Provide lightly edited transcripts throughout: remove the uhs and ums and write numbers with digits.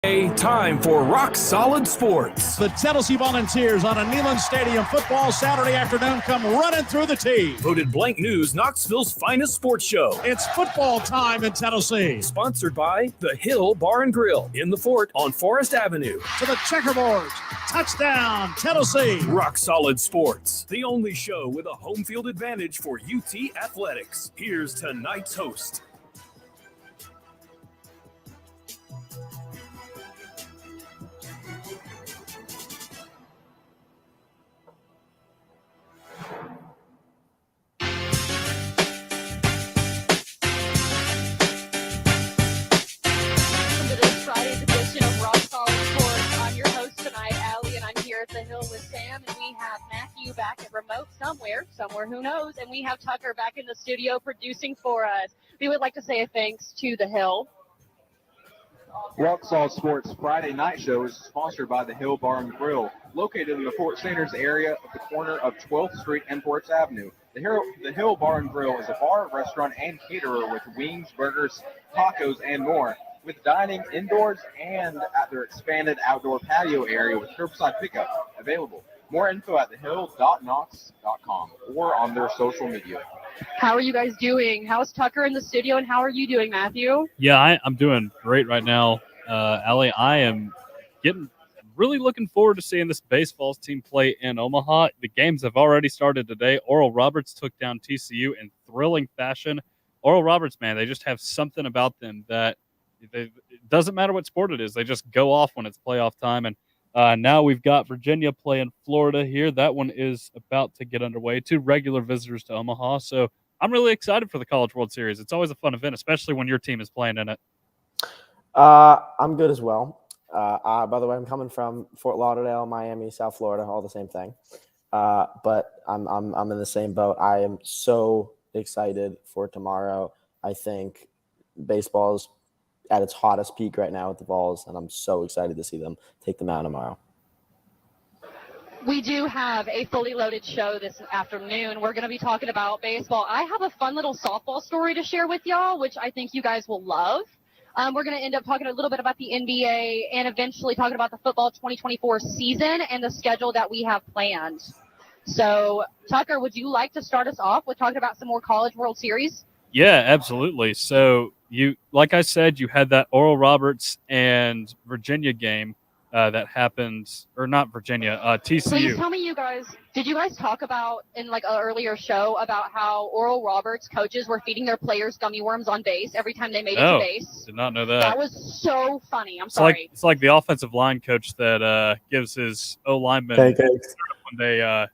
Time for Rock Solid Sports. The Tennessee Volunteers on a Neyland Stadium football Saturday afternoon come running through the tee. Voted Blank News Knoxville's finest sports show. It's football time in Tennessee. Sponsored by The Hill Bar and Grill in the Fort on Forest Avenue. To the checkerboards. Touchdown, Tennessee. Rock Solid Sports, the only show with a home field advantage for UT athletics. Here's tonight's host. At the Hill with Sam, and we have Matthew back at remote somewhere, who knows, and we have Tucker back in the studio producing for us. We would like to say a thanks to the Hill. Rock Solid Sports Friday night show is sponsored by the Hill Bar and Grill, located in the Fort Sanders area at the corner of 12th Street and Forest Avenue. The Hill Bar and Grill is a bar, restaurant, and caterer with wings, burgers, tacos, and more, with dining indoors and at their expanded outdoor patio area with curbside pickup available. More info at thehill.knox.com or on their social media. How are you guys doing? How's Tucker in the studio, and how are you doing, Matthew? Yeah, I'm doing great right now. Allie, I am really looking forward to seeing this BaseVols team play in Omaha. The games have already started today. Oral Roberts took down TCU in thrilling fashion. Oral Roberts, man, they just have something about them that it doesn't matter what sport it is. They just go off when it's playoff time. And now we've got Virginia playing Florida here. That one is about to get underway. 2 regular visitors to Omaha. So I'm really excited for the College World Series. It's always a fun event, especially when your team is playing in it. I'm good as well. By the way, I'm coming from Fort Lauderdale, Miami, South Florida, all the same thing. But I'm in the same boat. I am so excited for tomorrow. I think baseball's at its hottest peak right now with the Vols, and I'm so excited to see them take them out tomorrow. We do have a fully loaded show this afternoon. We're going to be talking about baseball. I have a fun little softball story to share with y'all, which I think you guys will love. We're going to end up talking a little bit about the NBA and eventually talking about the football 2024 season and the schedule that we have planned. So, Tucker, would you like to start us off with talking about some more College World Series? Yeah, absolutely. So like I said, you had that Oral Roberts and Virginia game that happened, or not Virginia, TCU. Please tell me, did you guys talk about in like an earlier show about how Oral Roberts coaches were feeding their players gummy worms on base every time they made it to base? Did not know that. That was so funny. I'm sorry. It's like the offensive line coach that gives his O-linemen pancakes when they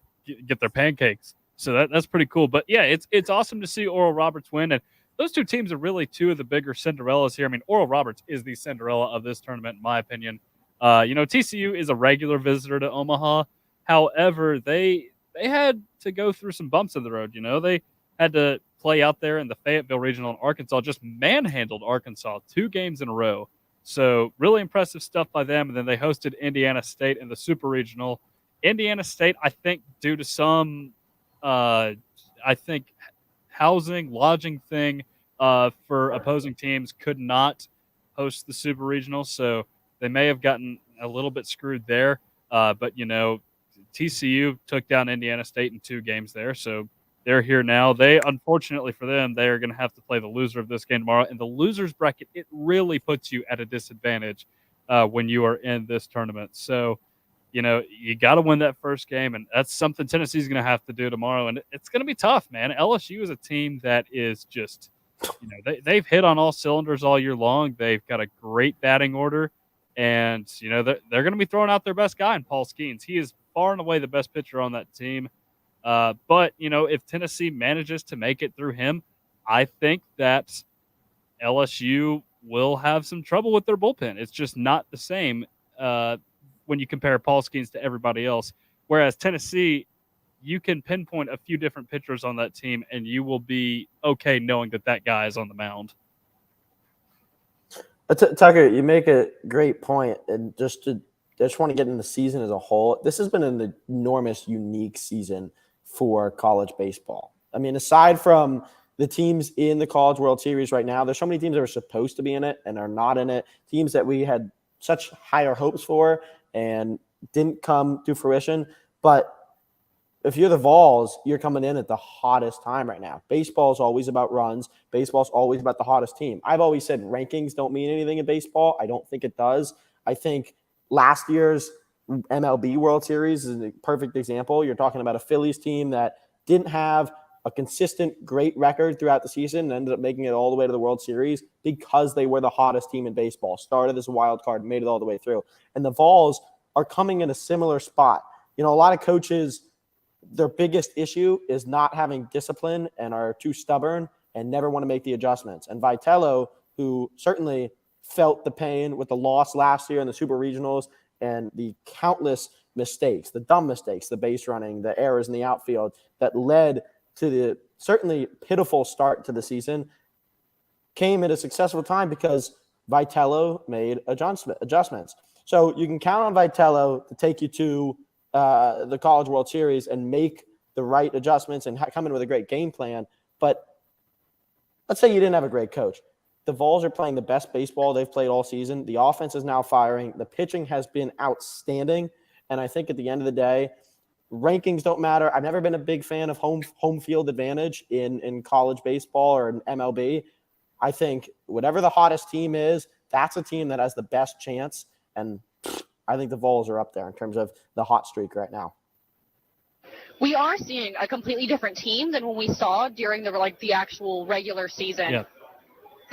get their pancakes. So that's pretty cool. But, yeah, it's awesome to see Oral Roberts win. And those two teams are really two of the bigger Cinderellas here. I mean, Oral Roberts is the Cinderella of this tournament, in my opinion. TCU is a regular visitor to Omaha. However, they had to go through some bumps in the road. They had to play out there in the Fayetteville Regional in Arkansas, just manhandled Arkansas 2 games in a row. So really impressive stuff by them. And then they hosted Indiana State in the Super Regional. Indiana State, I think, due to some housing, lodging thing for opposing teams, could not host the Super Regional. So they may have gotten a little bit screwed there. But, TCU took down Indiana State in 2 games there. So they're here now. Unfortunately for them, they are going to have to play the loser of this game tomorrow. And the loser's bracket, it really puts you at a disadvantage when you are in this tournament. So, you got to win that first game, and that's something Tennessee's going to have to do tomorrow. And it's going to be tough, man. LSU is a team that is just, they've hit on all cylinders all year long. They've got a great batting order, and, they're going to be throwing out their best guy in Paul Skeens. He is far and away the best pitcher on that team. But, if Tennessee manages to make it through him, I think that LSU will have some trouble with their bullpen. It's just not the same when you compare Paul Skeens to everybody else. Whereas Tennessee, you can pinpoint a few different pitchers on that team, and you will be okay knowing that guy is on the mound. Tucker, you make a great point. And I just want to get in the season as a whole. This has been an enormous, unique season for college baseball. I mean, aside from the teams in the College World Series right now, there's so many teams that are supposed to be in it and are not in it. Teams that we had such higher hopes for and didn't come to fruition. But if you're the Vols, you're coming in at the hottest time right now. Baseball is always about runs. Baseball is always about the hottest team. I've always said rankings don't mean anything in baseball. I don't think it does. I think last year's MLB World Series is a perfect example. You're talking about a Phillies team that didn't have a consistent great record throughout the season and ended up making it all the way to the World Series because they were the hottest team in baseball. Started as a wild card, made it all the way through. And the Vols are coming in a similar spot. A lot of coaches, their biggest issue is not having discipline and are too stubborn and never want to make the adjustments. And Vitello, who certainly felt the pain with the loss last year in the Super Regionals and the countless mistakes, the dumb mistakes, the base running, the errors in the outfield that led to the certainly pitiful start to the season, came at a successful time because Vitello made adjustments. So you can count on Vitello to take you to the College World Series and make the right adjustments and come in with a great game plan. But let's say you didn't have a great coach. The Vols are playing the best baseball they've played all season. The offense is now firing. The pitching has been outstanding. And I think at the end of the day, rankings don't matter. I've never been a big fan of home field advantage in college baseball or in MLB. I think whatever the hottest team is, that's a team that has the best chance. And I think the Vols are up there in terms of the hot streak right now. We are seeing a completely different team than when we saw during the actual regular season. Yeah.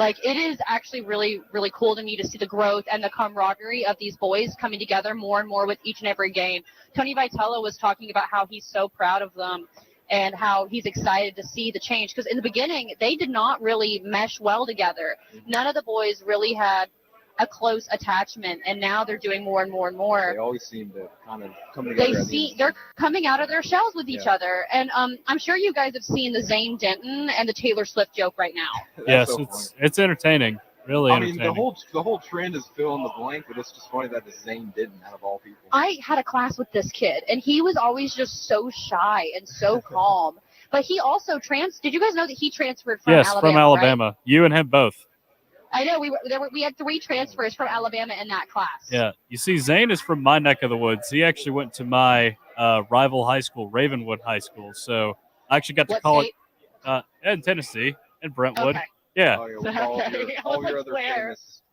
It is actually really, really cool to me to see the growth and the camaraderie of these boys coming together more and more with each and every game. Tony Vitello was talking about how he's so proud of them and how he's excited to see the change. Because in the beginning, they did not really mesh well together. None of the boys really had a close attachment, and now they're doing more and more and more. They always seem to kind of come together. They're coming out of their shells with each other, and I'm sure you guys have seen the Zane Denton and the Taylor Swift joke right now. Yes, so it's entertaining, really entertaining. I mean, the whole trend is fill in the blank, but it's just funny that it's Zane Denton out of all people. I had a class with this kid, and he was always just so shy and so calm. But he also did you guys know that he transferred from Alabama? Yes, from Alabama. Right? You and him both. I know we had 3 transfers from Alabama in that class. Yeah, you see, Zane is from my neck of the woods. He actually went to my rival high school, Ravenwood High School. So I actually got to call it in Tennessee, in Brentwood. Okay. Yeah. All your other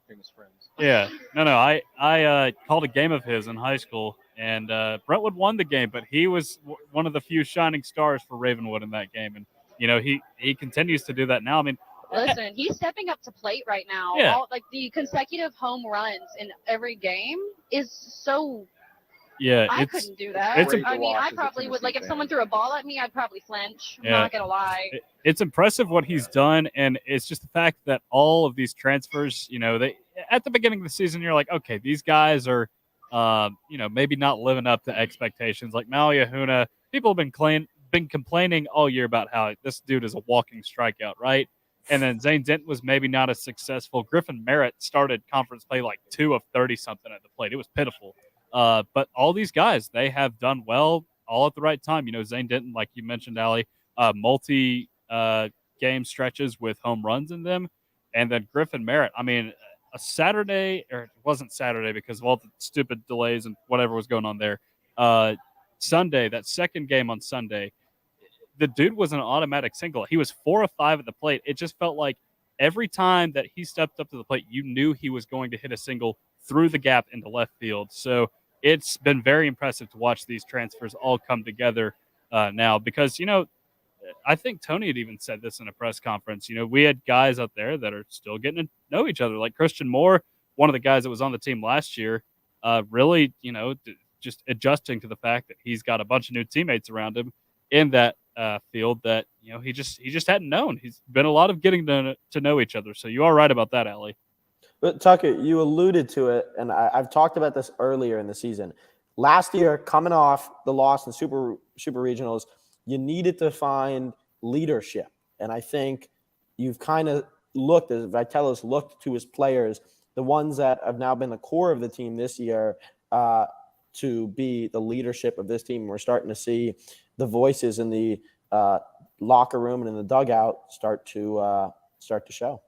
famous friends. Yeah. No. I called a game of his in high school, and Brentwood won the game, but he was one of the few shining stars for Ravenwood in that game, and he continues to do that now. I mean. Listen, he's stepping up to plate right now. Yeah. The consecutive home runs in every game is so. Yeah, I couldn't do that. I probably would. If someone threw a ball at me, I'd probably flinch. I'm not gonna lie. It's impressive what he's done, and it's just the fact that all of these transfers, they at the beginning of the season, you're like, okay, these guys are, maybe not living up to expectations. Like Maui Ahuna, people have been complaining all year about how this dude is a walking strikeout, right? And then Zane Denton was maybe not as successful. Griffin Merritt started conference play 2 of 30-something at the plate. It was pitiful. But all these guys, they have done well all at the right time. Zane Denton, like you mentioned, Allie, multi-game stretches with home runs in them. And then Griffin Merritt, I mean, a Saturday, or it wasn't Saturday because of all the stupid delays and whatever was going on there. Sunday, that second game on Sunday, the dude was an automatic single. He was 4 of 5 at the plate. It just felt like every time that he stepped up to the plate, you knew he was going to hit a single through the gap into left field. So it's been very impressive to watch these transfers all come together now because, I think Tony had even said this in a press conference. We had guys out there that are still getting to know each other. Like Christian Moore, one of the guys that was on the team last year, really, just adjusting to the fact that he's got a bunch of new teammates around him in that field that he just hadn't known. He's been a lot of getting to know each other. So you are right about that, Allie. But Tucker, you alluded to it, and I've talked about this earlier in the season. Last year, coming off the loss in Super Regionals, you needed to find leadership, and I think you've kind of looked, as Vitello's looked to his players, the ones that have now been the core of the team this year, to be the leadership of this team. We're starting to see the voices in the locker room and in the dugout start to show.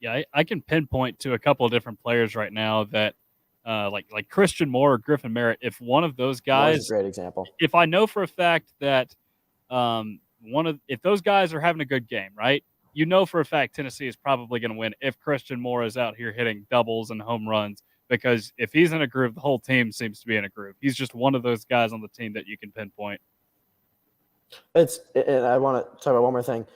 Yeah, I can pinpoint to a couple of different players right now that, like Christian Moore or Griffin Merritt. If one of those Moore's guys, a great example. if I know for a fact that if those guys are having a good game, right? You know for a fact Tennessee is probably going to win if Christian Moore is out here hitting doubles and home runs. Because if he's in a groove, the whole team seems to be in a groove. He's just one of those guys on the team that you can pinpoint. And I want to talk about one more thing.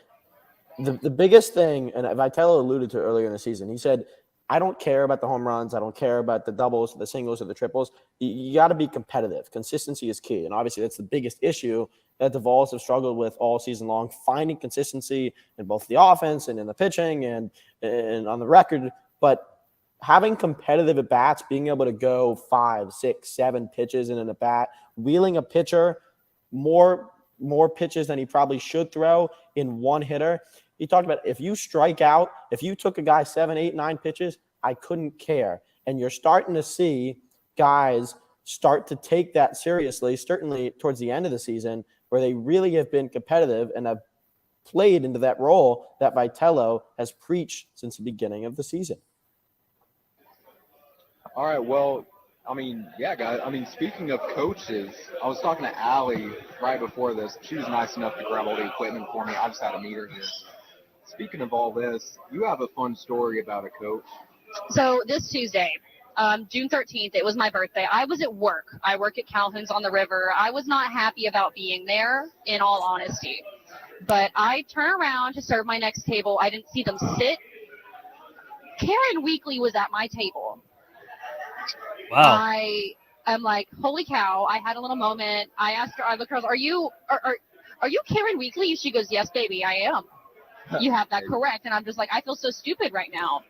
The biggest thing, and Vitello alluded to earlier in the season, he said, I don't care about the home runs. I don't care about the doubles, the singles, or the triples. You got to be competitive. Consistency is key. And obviously that's the biggest issue that the Vols have struggled with all season long, finding consistency in both the offense and in the pitching and on the record. But having competitive at-bats, being able to go 5, 6, 7 pitches in an at-bat, wheeling a pitcher more pitches than he probably should throw in one hitter. He talked about if you strike out, if you took a guy 7, 8, 9 pitches, I couldn't care. And you're starting to see guys start to take that seriously, certainly towards the end of the season, where they really have been competitive and have played into that role that Vitello has preached since the beginning of the season. All right, well, I mean, yeah, guys. I mean, speaking of coaches, I was talking to Allie right before this. She was nice enough to grab all the equipment for me. I just had to meet her here. Speaking of all this, you have a fun story about a coach. So this Tuesday, June 13th, it was my birthday. I was at work. I work at Calhoun's on the river. I was not happy about being there, in all honesty. But I turn around to serve my next table. I didn't see them sit. Karen Weekly was at my table. Wow. I'm like, holy cow. I had a little moment. I asked her, I looked at her, are you Karen Weekly? She goes, yes, baby, I am. You have that correct. And I'm just like, I feel so stupid right now.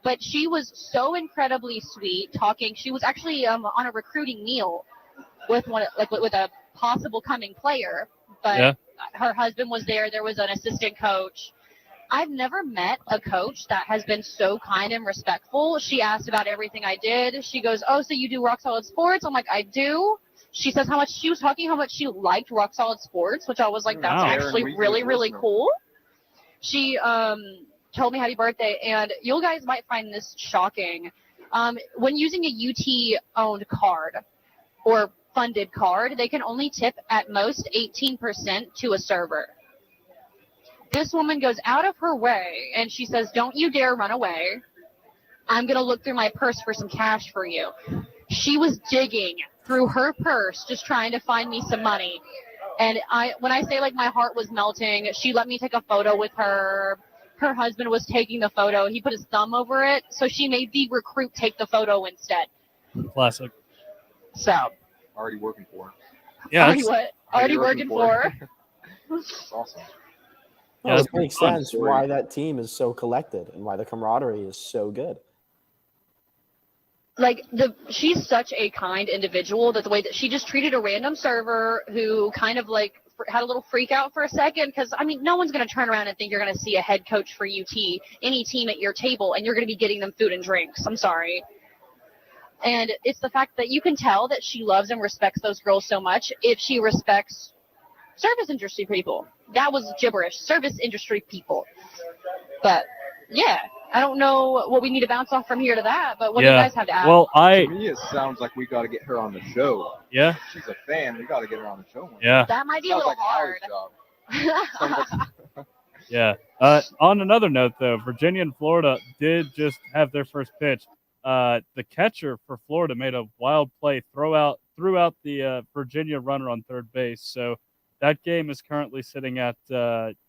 But she was so incredibly sweet talking. She was actually on a recruiting meal with with a possible coming player. But her husband was there. There was an assistant coach. I've never met a coach that has been so kind and respectful. She asked about everything I did. She goes, oh, so you do Rock Solid Sports? I'm like, I do. She says how much she liked Rock Solid Sports, which I was like, that's actually really, really cool. She told me happy birthday, and you guys might find this shocking. When using a UT-owned card or funded card, they can only tip at most 18% to a server. This woman goes out of her way, and she says, don't you dare run away. I'm going to look through my purse for some cash for you. She was digging through her purse just trying to find me some money. And when I say, like, my heart was melting, she let me take a photo with her. Her husband was taking the photo. He put his thumb over it, so she made the recruit take the photo instead. Classic. So. Already working for her. Yeah. Already working for her. That's awesome. Well, it makes sense why that team is so collected and why the camaraderie is so good. Like, she's such a kind individual that the way that she just treated a random server who kind of like had a little freak out for a second, because I mean, no one's going to turn around and think you're going to see a head coach for UT, any team at your table, and you're going to be getting them food and drinks. I'm sorry. And it's the fact that you can tell that she loves and respects those girls so much if she respects service industry people. That was gibberish. Service industry people. But yeah, I don't know what we need to bounce off from here to that, but what do you guys have to add? Well, to me, it sounds like we got to get her on the show. Yeah. If she's a fan. We got to get her on the show. Yeah. That might be a little hard. Yeah. On another note, though, Virginia and Florida did just have their first pitch. The catcher for Florida made a wild play throughout the Virginia runner on third base. So that game is currently sitting at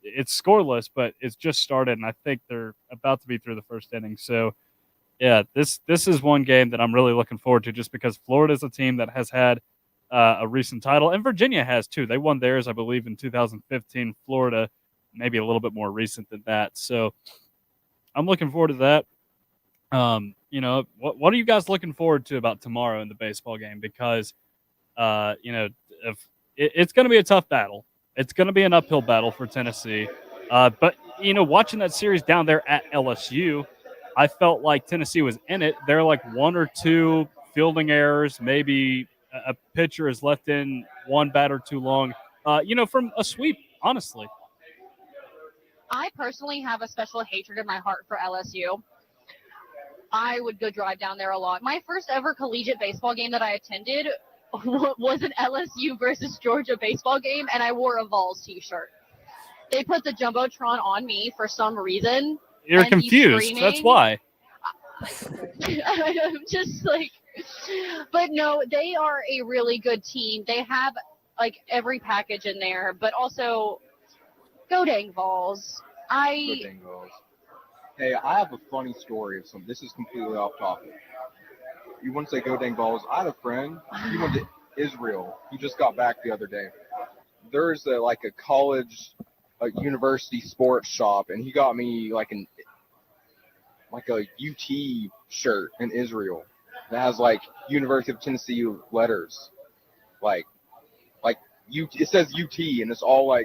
it's scoreless, but it's just started, and I think they're about to be through the first inning. So, yeah, this is one game that I'm really looking forward to, just because Florida is a team that has had a recent title, and Virginia has too. They won theirs, I believe, in 2015. Florida, maybe a little bit more recent than that. So, I'm looking forward to that. What are you guys looking forward to about tomorrow in the baseball game? Because, if it's going to be a tough battle. It's going to be an uphill battle for Tennessee. But, watching that series down there at LSU, I felt like Tennessee was in it. There are like one or two fielding errors. Maybe a pitcher is left in one batter too long, from a sweep, honestly. I personally have a special hatred in my heart for LSU. I would go drive down there a lot. My first ever collegiate baseball game that I attended was an LSU versus Georgia baseball game, and I wore a Vols t-shirt. They put the Jumbotron on me for some reason. You're confused. That's why. I'm just like, but no, they are a really good team. They have like every package in there, but also go dang Vols. Go dang Vols. Hey, I have a funny story of some. This is completely off topic. You want to say go dang Vols? I had a friend. He went to Israel. He just got back the other day. There's a college, university sports shop, and he got me like a UT shirt in Israel that has University of Tennessee letters, it says UT, and it's all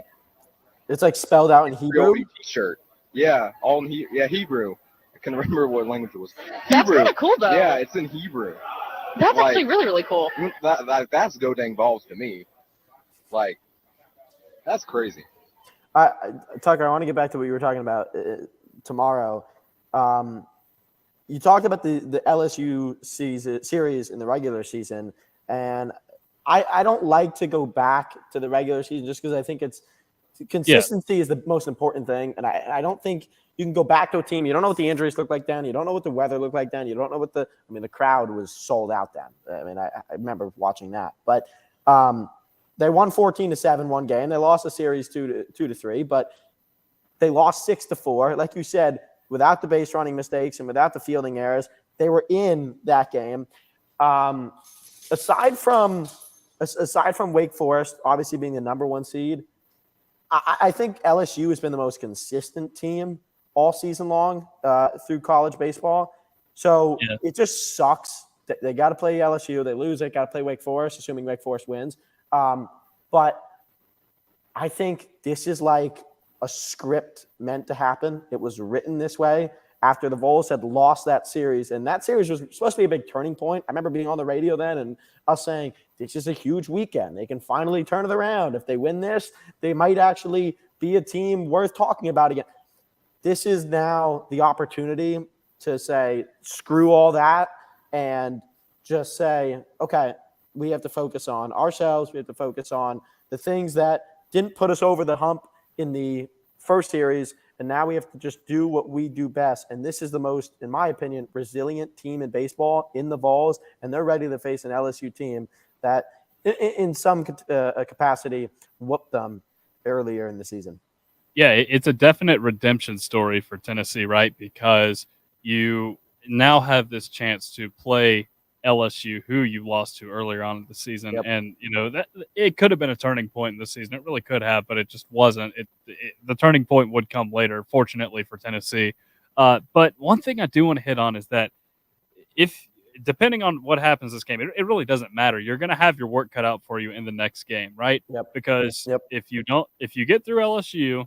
it's spelled out in Hebrew. T-shirt, yeah, all in Hebrew. I can't remember what language it was. That's kind of cool though. Yeah, it's in Hebrew. That's actually really, really cool. That's go dang Vols to me. That's crazy. Tucker, I want to get back to what you were talking about tomorrow. You talked about the LSU series in the regular season, and I don't like to go back to the regular season just because I think consistency is the most important thing, and I don't think you can go back to a team. You don't know what the injuries look like then. You don't know what the weather looked like then. You don't know what the crowd was sold out then. I remember watching that, but they won 14-7 one game. They lost the series 2-3, but they lost 6-4. Like you said, without the base running mistakes and without the fielding errors, they were in that game. Aside from Wake Forest, obviously being the number one seed, I think LSU has been the most consistent team all season long through college baseball. So It just sucks. They got to play LSU. They lose. They got to play Wake Forest, assuming Wake Forest wins. But I think this is like a script meant to happen. It was written this way after the Vols had lost that series. And that series was supposed to be a big turning point. I remember being on the radio then and us saying, this is a huge weekend. They can finally turn it around. If they win this, they might actually be a team worth talking about again. This is now the opportunity to say, screw all that and just say, okay, we have to focus on ourselves. We have to focus on the things that didn't put us over the hump in the first series, and now we have to just do what we do best. And this is the most, in my opinion, resilient team in baseball in the Vols, and they're ready to face an LSU team that, in some capacity, whooped them earlier in the season. Yeah, it's a definite redemption story for Tennessee, right? Because you now have this chance to play LSU, who you lost to earlier on in the season. Yep. And, that it could have been a turning point in the season. It really could have, but it just wasn't. The turning point would come later, fortunately for Tennessee. But one thing I do want to hit on is that depending on what happens this game, it really doesn't matter. You're going to have your work cut out for you in the next game, right? Yep. Because if you get through LSU,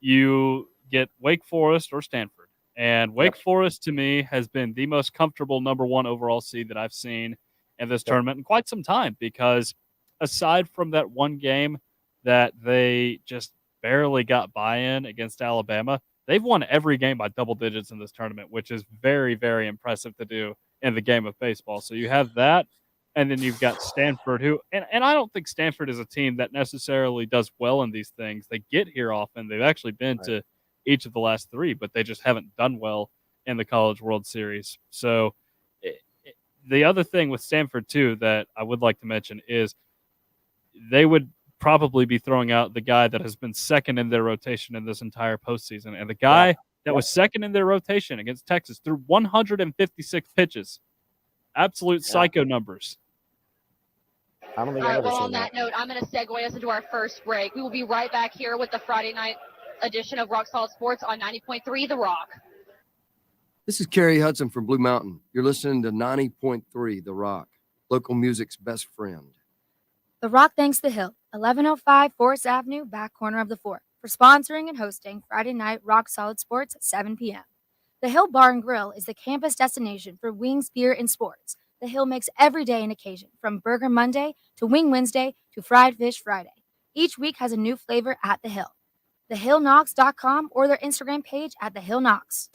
you get Wake Forest or Stanford. And Wake Forest, to me, has been the most comfortable number one overall seed that I've seen in this tournament in quite some time, because aside from that one game that they just barely got buy-in against Alabama, they've won every game by double digits in this tournament, which is very, very impressive to do in the game of baseball. So you have that, and then you've got Stanford, who – and I don't think Stanford is a team that necessarily does well in these things. They get here often. They've actually been to – each of the last three, but they just haven't done well in the College World Series. So the other thing with Stanford, too, that I would like to mention is they would probably be throwing out the guy that has been second in their rotation in this entire postseason. And the guy that was second in their rotation against Texas threw 156 pitches. Absolute psycho numbers. I don't think All I've right, ever well, seen on that note, I'm going to segue us into our first break. We will be right back here with the Friday night edition of Rock Solid Sports on 90.3 The Rock. This is Kerry Hudson from Blue Mountain. You're listening to 90.3 The Rock, local music's best friend. The Rock thanks The Hill, 1105 Forest Avenue, back corner of the fort, for sponsoring and hosting Friday night Rock Solid Sports at 7 p.m. The Hill Bar and Grill is the campus destination for wings, beer, and sports. The Hill makes every day an occasion, from Burger Monday to Wing Wednesday to Fried Fish Friday. Each week has a new flavor at The Hill. TheHillKnocks.com or their Instagram page at The Hill Knocks.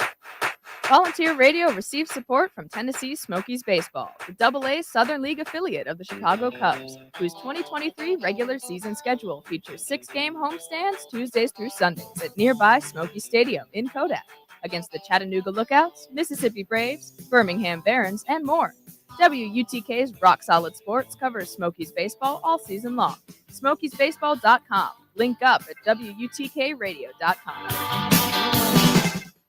Volunteer Radio receives support from Tennessee Smokies Baseball, the AA Southern League affiliate of the Chicago Cubs, whose 2023 regular season schedule features 6-game homestands Tuesdays through Sundays at nearby Smoky Stadium in Kodak against the Chattanooga Lookouts, Mississippi Braves, Birmingham Barons, and more. WUTK's Rock Solid Sports covers Smokies baseball all season long. SmokiesBaseball.com. Link up at WUTKRadio.com.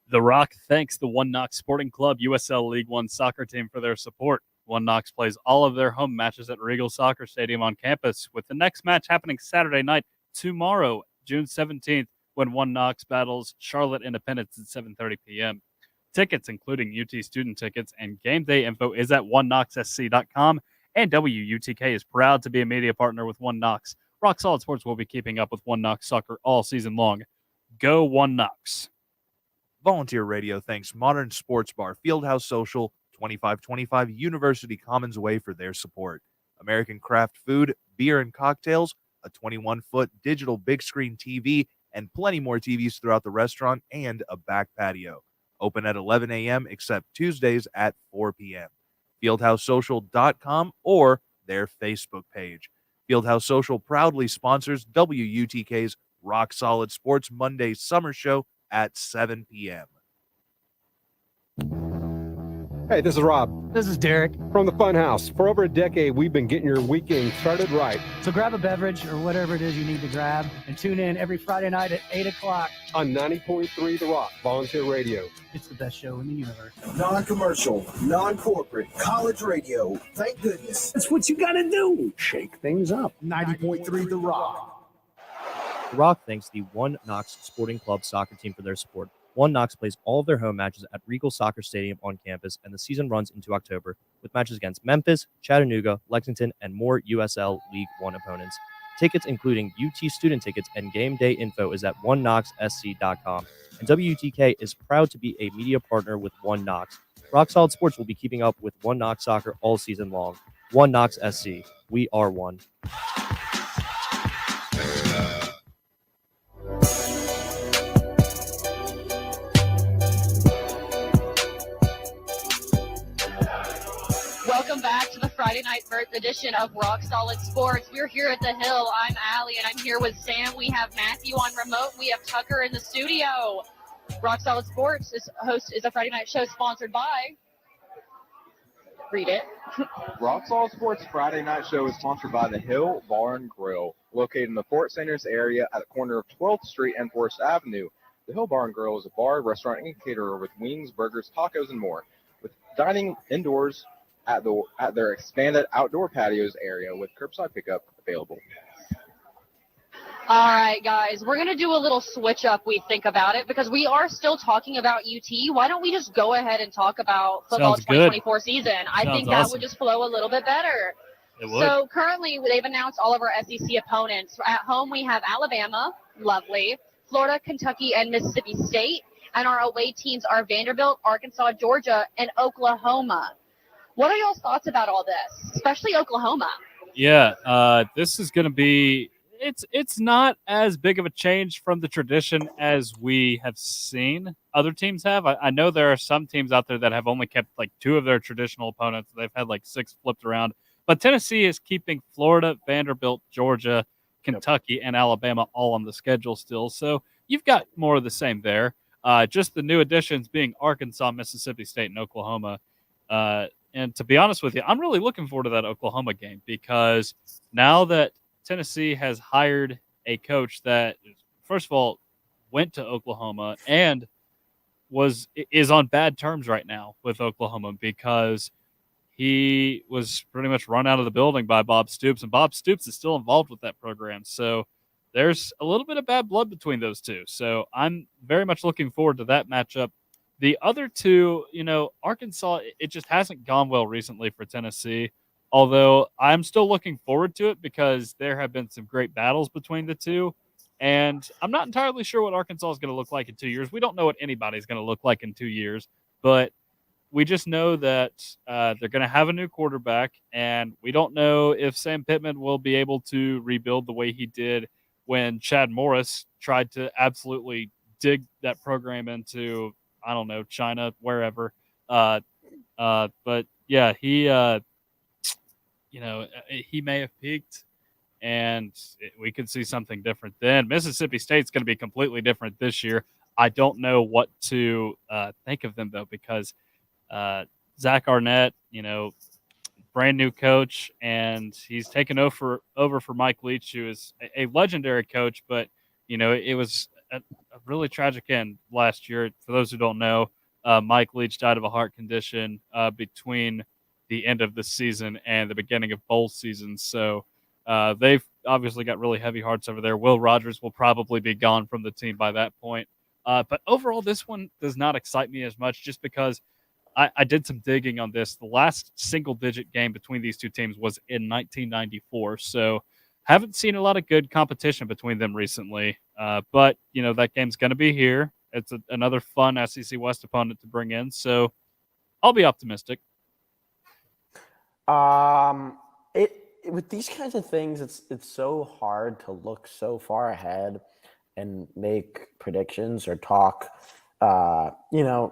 The Rock thanks the One Knox Sporting Club USL League One soccer team for their support. One Knox plays all of their home matches at Regal Soccer Stadium on campus, with the next match happening Saturday night, tomorrow, June 17th, when One Knox battles Charlotte Independence at 7:30 p.m. Tickets, including UT student tickets and game day info, is at oneknoxsc.com, and WUTK is proud to be a media partner with One Knox. Rock Solid Sports will be keeping up with One Knox soccer all season long. Go One Knox. Volunteer Radio thanks Modern Sports Bar, Fieldhouse Social, 2525 University Commons Way for their support. American Craft Food, beer and cocktails, a 21-foot digital big screen TV, and plenty more TVs throughout the restaurant and a back patio. Open at 11 a.m. except Tuesdays at 4 p.m. FieldhouseSocial.com or their Facebook page. Fieldhouse Social proudly sponsors WUTK's Rock Solid Sports Monday Summer Show at 7 p.m. Hey, this is Rob. This is Derek. From the Funhouse. For over a decade, we've been getting your weekend started right. So grab a beverage or whatever it is you need to grab and tune in every Friday night at 8 o'clock. On 90.3 The Rock, Volunteer Radio. It's the best show in the universe. Non-commercial, non-corporate, college radio. Thank goodness. That's what you got to do. Shake things up. 90.3 The Rock. The Rock thanks the One Knox Sporting Club soccer team for their support. One Knox plays all of their home matches at Regal Soccer Stadium on campus, and the season runs into October with matches against Memphis, Chattanooga, Lexington, and more USL League One opponents. Tickets, including UT student tickets and game day info, is at oneknoxsc.com. And WUTK is proud to be a media partner with One Knox. Rock Solid Sports will be keeping up with One Knox soccer all season long. One Knox SC. We are one. Welcome back to the Friday night edition of Rock Solid Sports. We're here at the Hill. I'm Allie, and I'm here with Sam. We have Matthew on remote. We have Tucker in the studio. Rock Solid Sports is a Friday night show sponsored by. Read it. Rock Solid Sports Friday night show is sponsored by the Hill Bar and Grill, located in the Fort Sanders area at the corner of 12th Street and Forest Avenue. The Hill Bar and Grill is a bar, restaurant, and caterer with wings, burgers, tacos, and more, with dining indoors at their expanded outdoor patios area with curbside pickup available. All right, guys, we're going to do a little switch up, we think about it, because we are still talking about UT. Why don't we just go ahead and talk about football's 2024 season? I think that would just flow a little bit better. It would. So currently, they've announced all of our SEC opponents. At home, we have Alabama, lovely, Florida, Kentucky, and Mississippi State. And our away teams are Vanderbilt, Arkansas, Georgia, and Oklahoma. What are y'all's thoughts about all this, especially Oklahoma? Yeah, this is going to be – it's not as big of a change from the tradition as we have seen other teams have. I know there are some teams out there that have only kept like two of their traditional opponents. They've had like six flipped around. But Tennessee is keeping Florida, Vanderbilt, Georgia, Kentucky, and Alabama all on the schedule still. So you've got more of the same there. Just the new additions being Arkansas, Mississippi State, and Oklahoma. And to be honest with you, I'm really looking forward to that Oklahoma game because now that Tennessee has hired a coach that, first of all, went to Oklahoma and is on bad terms right now with Oklahoma because he was pretty much run out of the building by Bob Stoops, and Bob Stoops is still involved with that program. So there's a little bit of bad blood between those two. So I'm very much looking forward to that matchup. The other two, Arkansas, it just hasn't gone well recently for Tennessee, although I'm still looking forward to it because there have been some great battles between the two. And I'm not entirely sure what Arkansas is going to look like in 2 years. We don't know what anybody's going to look like in 2 years, but we just know that they're going to have a new quarterback, and we don't know if Sam Pittman will be able to rebuild the way he did when Chad Morris tried to absolutely dig that program into I don't know, China, wherever. But yeah, he he may have peaked, and we could see something different then. Mississippi State's going to be completely different this year. I don't know what to think of them, though, because Zach Arnett, brand new coach, and he's taken over for Mike Leach, who is a legendary coach, but, it was a really tragic end last year. For those who don't know, Mike Leach died of a heart condition between the end of the season and the beginning of bowl season. So they've obviously got really heavy hearts over there. Will Rogers will probably be gone from the team by that point. But overall, this one does not excite me as much just because I did some digging on this. The last single-digit game between these two teams was in 1994. So haven't seen a lot of good competition between them recently. But, that game's going to be here. It's another fun SEC West opponent to bring in. So I'll be optimistic. With these kinds of things, it's so hard to look so far ahead and make predictions or talk,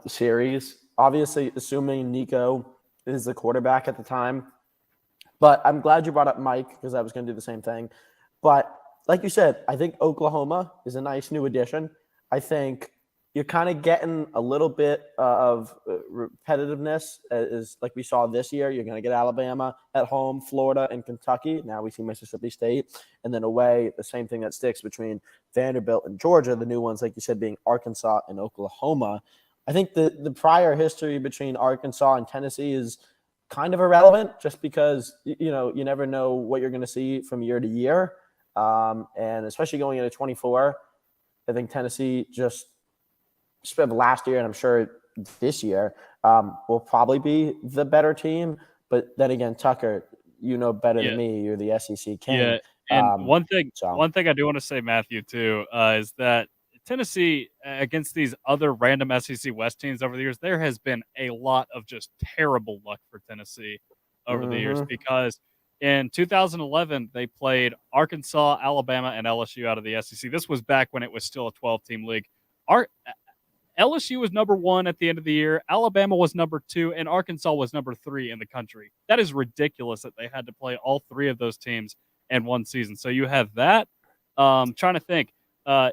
series. Obviously, assuming Nico is the quarterback at the time. But I'm glad you brought up Mike because I was going to do the same thing. But like you said, I think Oklahoma is a nice new addition. I think you're kind of getting a little bit of repetitiveness, is like we saw this year. You're going to get Alabama at home, Florida, and Kentucky. Now we see Mississippi State. And then away, the same thing that sticks between Vanderbilt and Georgia, the new ones, like you said, being Arkansas and Oklahoma. I think the prior history between Arkansas and Tennessee is kind of irrelevant just because, you never know what you're going to see from year to year. And especially going into 24, I think Tennessee just spent last year, and I'm sure this year, will probably be the better team. But then again, Tucker, better than me. You're the SEC king. Yeah, and one thing I do want to say, Matthew, too, is that Tennessee, against these other random SEC West teams over the years, there has been a lot of just terrible luck for Tennessee over the years because in 2011, they played Arkansas, Alabama, and LSU out of the SEC. This was back when it was still a 12-team league. LSU was number 1 at the end of the year. Alabama was number 2, and Arkansas was number 3 in the country. That is ridiculous that they had to play all 3 of those teams in one season. So you have that. Trying to think.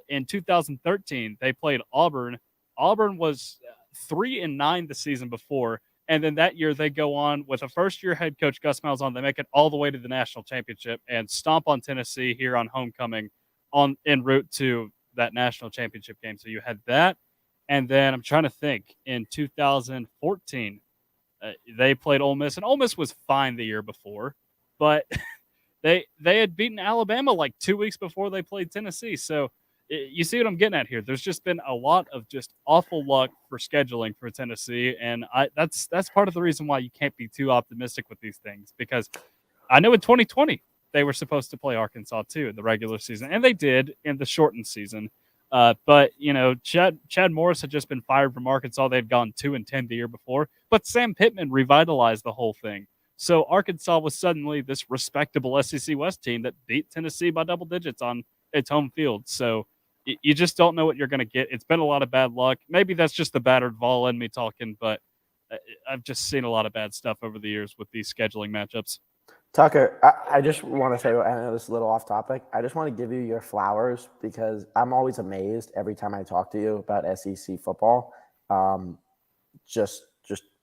In 2013, they played Auburn. Auburn was 3-9 the season before, and then that year they go on with a first-year head coach, Gus Malzahn. They make it all the way to the national championship and stomp on Tennessee here on homecoming, en route to that national championship game. So you had that, and then I'm trying to think. In 2014, they played Ole Miss, and Ole Miss was fine the year before, but they had beaten Alabama like 2 weeks before they played Tennessee. So you see what I'm getting at here. There's just been a lot of just awful luck for scheduling for Tennessee, and that's part of the reason why you can't be too optimistic with these things, because I know in 2020 they were supposed to play Arkansas too in the regular season, and they did in the shortened season. But Chad Morris had just been fired from Arkansas. They'd gone 2-10 the year before, but Sam Pittman revitalized the whole thing. So Arkansas was suddenly this respectable SEC West team that beat Tennessee by double digits on its home field. So you just don't know what you're going to get. It's been a lot of bad luck. Maybe that's just the battered Vol in me talking, but I've just seen a lot of bad stuff over the years with these scheduling matchups. Tucker, I just want to say, I know this is a little off topic. I just want to give you your flowers because I'm always amazed every time I talk to you about SEC football. Just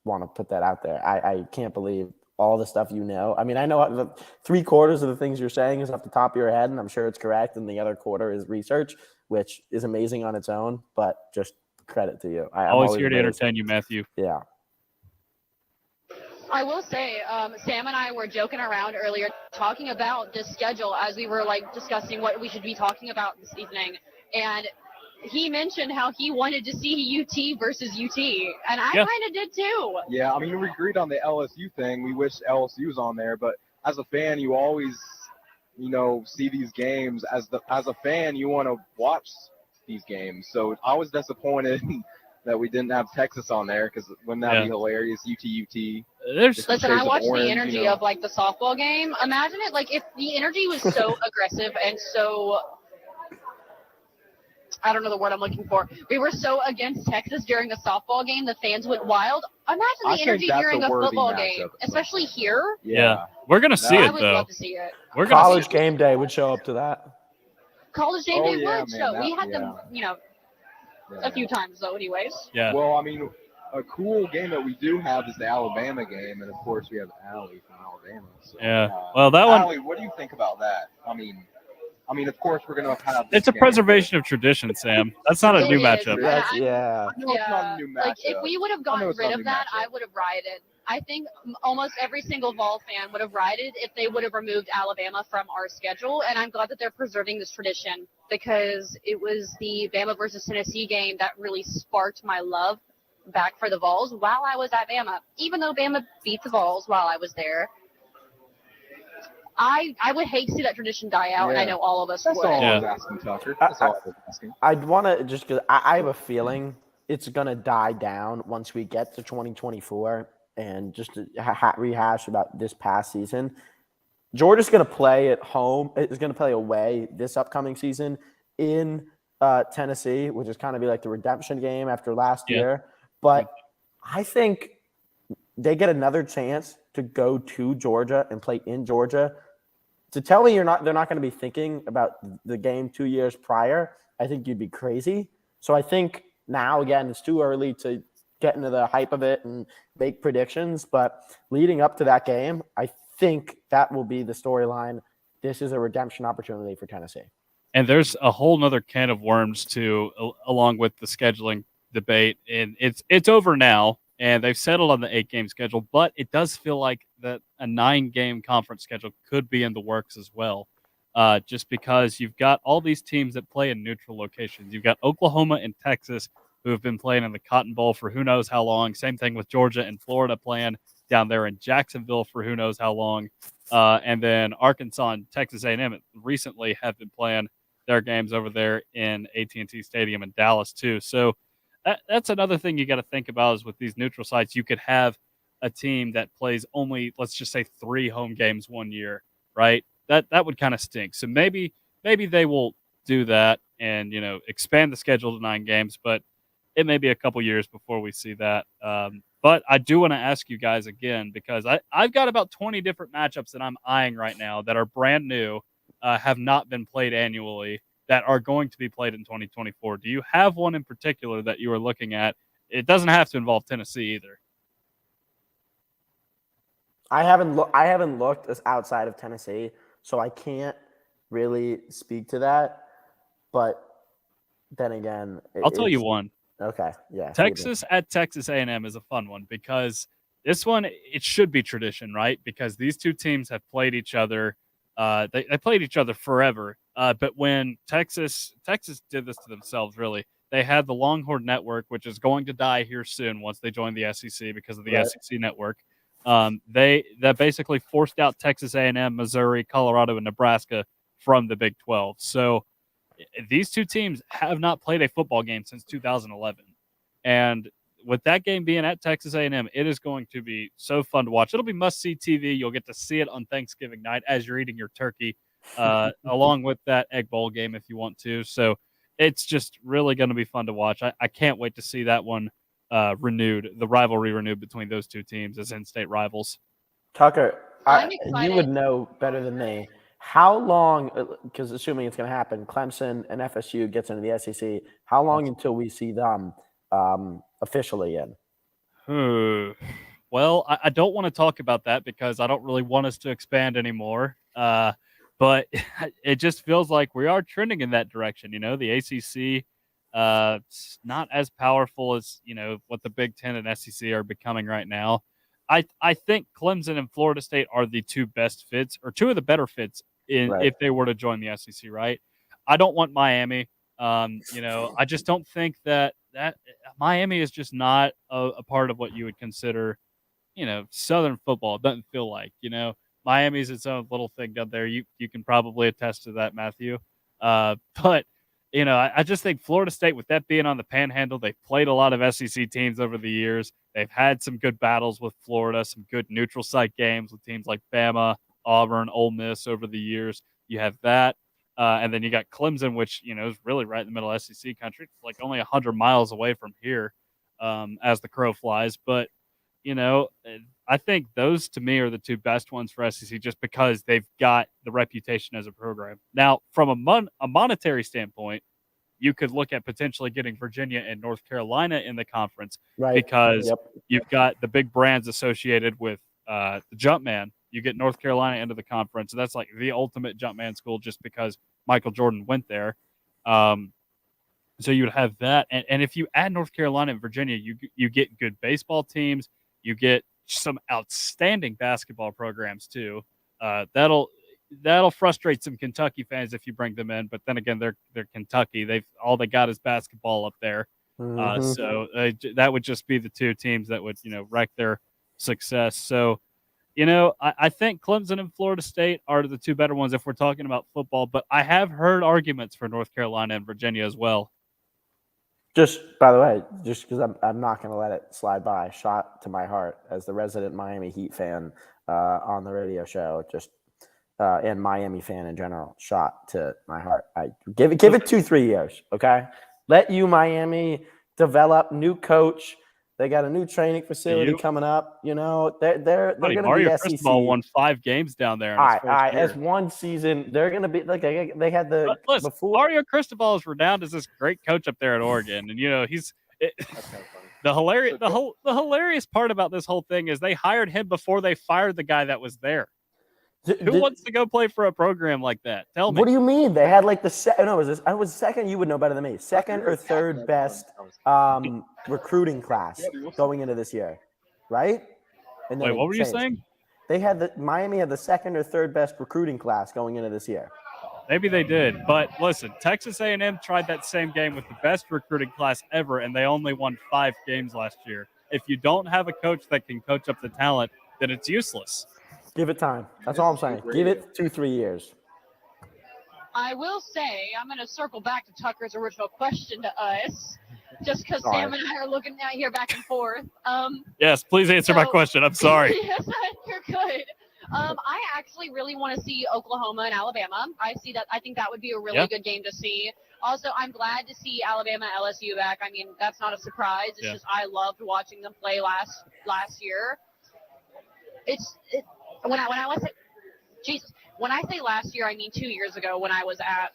want to put that out there. I can't believe all the stuff you know. I mean, I know the 3/4 of the things you're saying is off the top of your head, and I'm sure it's correct, and the other quarter is research, which is amazing on its own, but just credit to you. I'm always here to entertain you, Matthew. Yeah. I will say, Sam and I were joking around earlier talking about this schedule as we were discussing what we should be talking about this evening. And he mentioned how he wanted to see UT versus UT, and I kind of did too. Yeah, I mean, we agreed on the LSU thing. We wish LSU was on there, but as a fan, you always, see these games. As a fan, you want to watch these games. So I was disappointed that we didn't have Texas on there, because wouldn't that be hilarious? UT. Listen, I watched the energy of the softball game. Imagine it if the energy was so aggressive and so I don't know the word I'm looking for. We were so against Texas during a softball game, the fans went wild. Imagine the energy during a football game, especially here. Yeah. We're going to see I it, would though. love to see it. We're gonna see College game day would show up to that. College game Oh, day yeah, would man, show. that- We had yeah. them, a few times though, anyways. Yeah. Well, I mean, a cool game that we do have is the Alabama game, and of course we have Allie from Alabama. So, Yeah. Well, that one. Allie, what do you think about that? I mean, of course we're gonna have. It's a preservation of tradition, Sam. That's not a new It is. matchup. That's, yeah. No, it's not a new Like matchup. if we would have I know gotten it's not rid a of new that, matchup. I would have rioted. I think almost every single Vol fan would have rioted if they would have removed Alabama from our schedule. And I'm glad that they're preserving this tradition because it was the Bama versus Tennessee game that really sparked my love back for the Vols while I was at Bama. Even though Bama beat the Vols while I was there, I would hate to see that tradition die out, and I Yeah. know all of us That's would. all I was asking, Tucker. That's all I was asking. I'd want to just because I have a feeling it's going to die down once we get to 2024 and just to rehash about this past season. Georgia's going to play at home. It's going to play away this upcoming season in Tennessee, which is kind of be like the redemption game after last year. But I think they get another chance to go to Georgia and play in Georgia. To tell me they're not going to be thinking about the game 2 years prior, I think you'd be crazy. So I think now, again, it's too early to get into the hype of it and make predictions. But leading up to that game, I think that will be the storyline. This is a redemption opportunity for Tennessee. And there's a whole nother can of worms too, along with the scheduling debate. And it's over now, and they've settled on the 8-game schedule. But it does feel like that a 9-game conference schedule could be in the works as well, just because you've got all these teams that play in neutral locations. You've got Oklahoma and Texas who have been playing in the Cotton Bowl for who knows how long. Same thing with Georgia and Florida playing down there in Jacksonville for who knows how long. And then Arkansas and Texas A&M recently have been playing their games over there in AT&T Stadium in Dallas too. So that's another thing you got to think about is with these neutral sites, you could have a team that plays only, let's just say 3 home games one year, right? That would kind of stink. So maybe they will do that and, expand the schedule to 9 games, but it may be a couple years before we see that. But I do want to ask you guys again, because I've got about 20 different matchups that I'm eyeing right now that are brand new, have not been played annually, that are going to be played in 2024. Do you have one in particular that you are looking at? It doesn't have to involve Tennessee either. I haven't looked as outside of Tennessee, so I can't really speak to that. But then again, I'll tell you one. Okay, yeah. Texas at Texas A&M is a fun one because this one, it should be tradition, right? Because these two teams have played each other. They played each other forever. But when Texas did this to themselves, really, they had the Longhorn Network, which is going to die here soon once they join the SEC because of the SEC network. That basically forced out Texas A&M, Missouri, Colorado, and Nebraska from the Big 12. So these two teams have not played a football game since 2011. And with that game being at Texas A&M, it is going to be so fun to watch. It'll be must-see TV. You'll get to see it on Thanksgiving night as you're eating your turkey, along with that Egg Bowl game if you want to. So it's just really going to be fun to watch. I can't wait to see that one renewed, the rivalry renewed between those two teams as in-state rivals. Tucker, I'm you excited. would know better than me. How long, because assuming it's going to happen, Clemson and FSU gets into the SEC, how long until we see them officially in? Well, I don't want to talk about that because I don't really want us to expand anymore. But it just feels like we are trending in that direction. The ACC, it's not as powerful as, what the Big Ten and SEC are becoming right now. I think Clemson and Florida State are the two best fits, or two of the better fits if they were to join the SEC, right? I don't want Miami. I just don't think that Miami is just not a part of what you would consider, Southern football. It doesn't feel like, Miami's its own little thing down there. You can probably attest to that, Matthew. But I just think Florida State, with that being on the Panhandle, they've played a lot of SEC teams over the years. They've had some good battles with Florida, some good neutral site games with teams like Bama, Auburn, Ole Miss over the years. You have that. And then you got Clemson, which, is really right in the middle of SEC country. It's like only 100 miles away from here as the crow flies. But, I think those to me are the two best ones for SEC just because they've got the reputation as a program. Now, from a monetary standpoint, you could look at potentially getting Virginia and North Carolina in the conference because you've got the big brands associated with the Jumpman. You get North Carolina into the conference. That's like the ultimate Jumpman school just because Michael Jordan went there. So you would have that. And if you add North Carolina and Virginia, you get good baseball teams. You get some outstanding basketball programs too. That'll frustrate some Kentucky fans if you bring them in. But then again, they're Kentucky. All they got is basketball up there. So that would just be the two teams that would wreck their success. So. I think Clemson and Florida State are the two better ones if we're talking about football, but I have heard arguments for North Carolina and Virginia as well. Just, by the way, just because I'm not going to let it slide by, shot to my heart as the resident Miami Heat fan on the radio show, and Miami fan in general, shot to my heart. I give it 2-3 years, okay? Let Miami develop, new coach. They got a new training facility coming up. They're going to Mario be SEC. Cristobal won 5 games down there. In his first year. As one season, they're going to be like they had the listen, before. Mario Cristobal is renowned as this great coach up there at Oregon, and he's the hilarious part about this whole thing is they hired him before they fired the guy that was there. Who wants to go play for a program like that? Tell me. What do you mean? They had like I was second. You would know better than me. Second or third best recruiting class going into this year, right? And then wait, what were you saying? They had Miami had the second or third best recruiting class going into this year. Maybe they did, but listen, Texas A&M tried that same game with the best recruiting class ever, and they only won 5 games last year. If you don't have a coach that can coach up the talent, then it's useless. Give it time. That's all I'm saying. Give it 2-3 years. I will say, I'm going to circle back to Tucker's original question to us, just because Sam and I are looking out here back and forth. Yes, please answer my question. I'm sorry. Yes, you're good. I actually really want to see Oklahoma and Alabama. I think that would be a really good game to see. Also, I'm glad to see Alabama LSU back. I mean, that's not a surprise. It's just I loved watching them play last year. When I say last year, I mean 2 years ago when I was at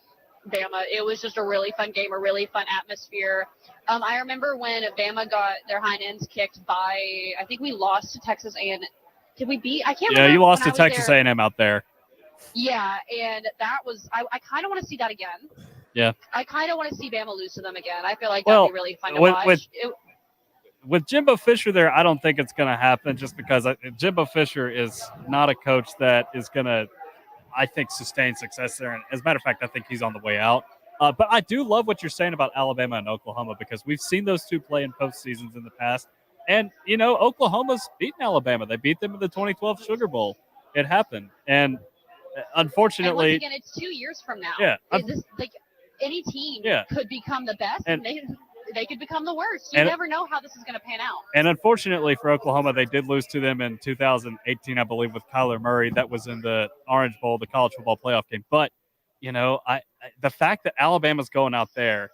Bama. It was just a really fun game, a really fun atmosphere. I remember when Bama got their hind ends kicked by, I think we lost to Texas A&M. Did we beat? I can't remember. Yeah, you lost to Texas A&M out there. Yeah, and that was – I kind of want to see that again. Yeah. I kind of want to see Bama lose to them again. I feel like that would be really fun to watch. With Jimbo Fisher there, I don't think it's going to happen just because Jimbo Fisher is not a coach that is going to, I think, sustain success there. And as a matter of fact, I think he's on the way out. But I do love what you're saying about Alabama and Oklahoma because we've seen those two play in postseasons in the past. And, Oklahoma's beaten Alabama. They beat them in the 2012 Sugar Bowl. It happened. And unfortunately. And once again, it's 2 years from now. Yeah. Any team could become the best and they could become the worst. You never know how this is going to pan out. And unfortunately for Oklahoma, they did lose to them in 2018, I believe, with Kyler Murray. That was in the Orange Bowl, the college football playoff game. But, the fact that Alabama's going out there,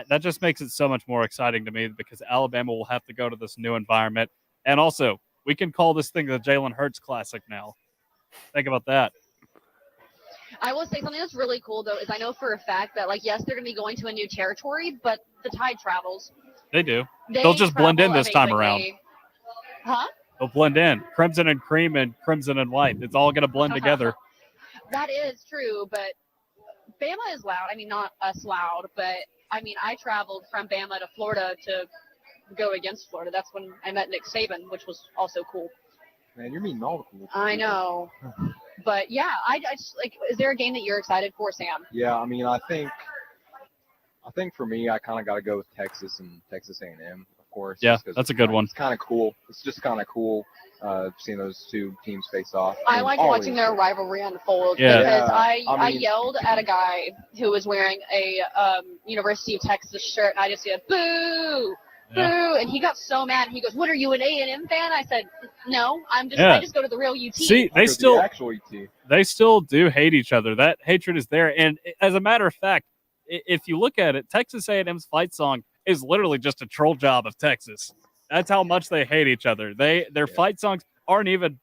that just makes it so much more exciting to me because Alabama will have to go to this new environment. And also, we can call this thing the Jalen Hurts Classic now. Think about that. I will say something that's really cool, though, is I know for a fact that, yes, they're going to be going to a new territory, but the tide travels. They do. They'll just blend in this time around. Huh? They'll blend in. Crimson and cream and crimson and white. It's all going to blend together. That is true, but Bama is loud. I mean, not us loud, but, I traveled from Bama to Florida to go against Florida. That's when I met Nick Saban, which was also cool. Man, you're meeting all the cool. I know. But, yeah, I just, is there a game that you're excited for, Sam? Yeah, I think for me, I kind of got to go with Texas and Texas A&M, of course. Yeah, that's a good one. It's kind of cool. It's just kind of cool seeing those two teams face off. I like watching their rivalry unfold because I yelled at a guy who was wearing a University of Texas shirt, and I just said, boo! boo. And he got so mad. He goes, what are you, an A&M fan? I said, no, I just go to the real UT. See, Or the actual UT. they still do hate each other. That hatred is there. And as a matter of fact, if you look at it, Texas A&M's fight song is literally just a troll job of Texas. That's how much they hate each other. Their fight songs aren't even,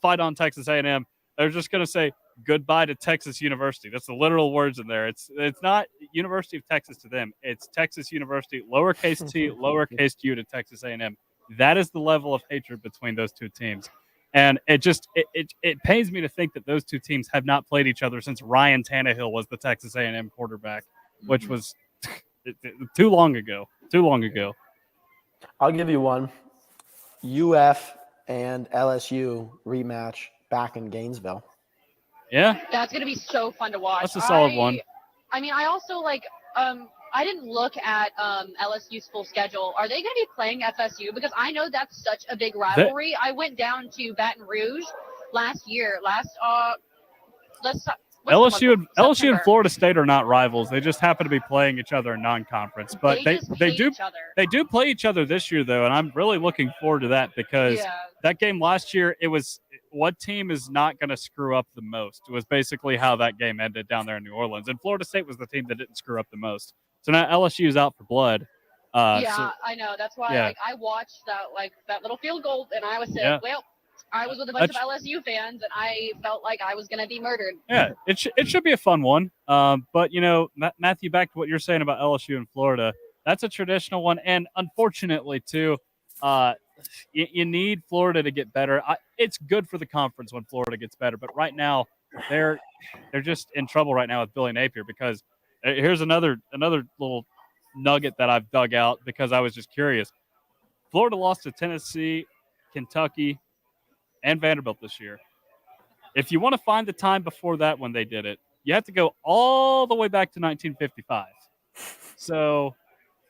fight on Texas A&M. They're just going to say goodbye to Texas University. That's the literal words in there. It's not University of Texas to them. It's Texas University, lowercase t, lowercase u to Texas A&M. That is the level of hatred between those two teams. And it pains me to think that those two teams have not played each other since Ryan Tannehill was the Texas A&M quarterback, which was too long ago. I'll give you one. UF and LSU rematch back in Gainesville. Yeah. That's going to be so fun to watch. That's a solid one. I mean, I also I didn't look at LSU's full schedule. Are they going to be playing FSU? Because I know that's such a big rivalry. I went down to Baton Rouge last year. LSU and Florida State are not rivals. They just happen to be playing each other in non-conference. But they do play each other this year, though, and I'm really looking forward to that because that game last year, it was what team is not going to screw up the most. It was basically how that game ended down there in New Orleans. And Florida State was the team that didn't screw up the most. So now LSU is out for blood. I know. That's why I watched that little field goal, and I was saying, well, I was with a bunch of LSU fans, and I felt like I was going to be murdered. Yeah, it should be a fun one. But, Matthew, back to what you're saying about LSU and Florida, that's a traditional one. And unfortunately, too, you need Florida to get better. It's good for the conference when Florida gets better. But right now, they're just in trouble right now with Billy Napier because here's another little nugget that I've dug out because I was just curious. Florida lost to Tennessee, Kentucky, and Vanderbilt this year. If you want to find the time before that when they did it, you have to go all the way back to 1955. So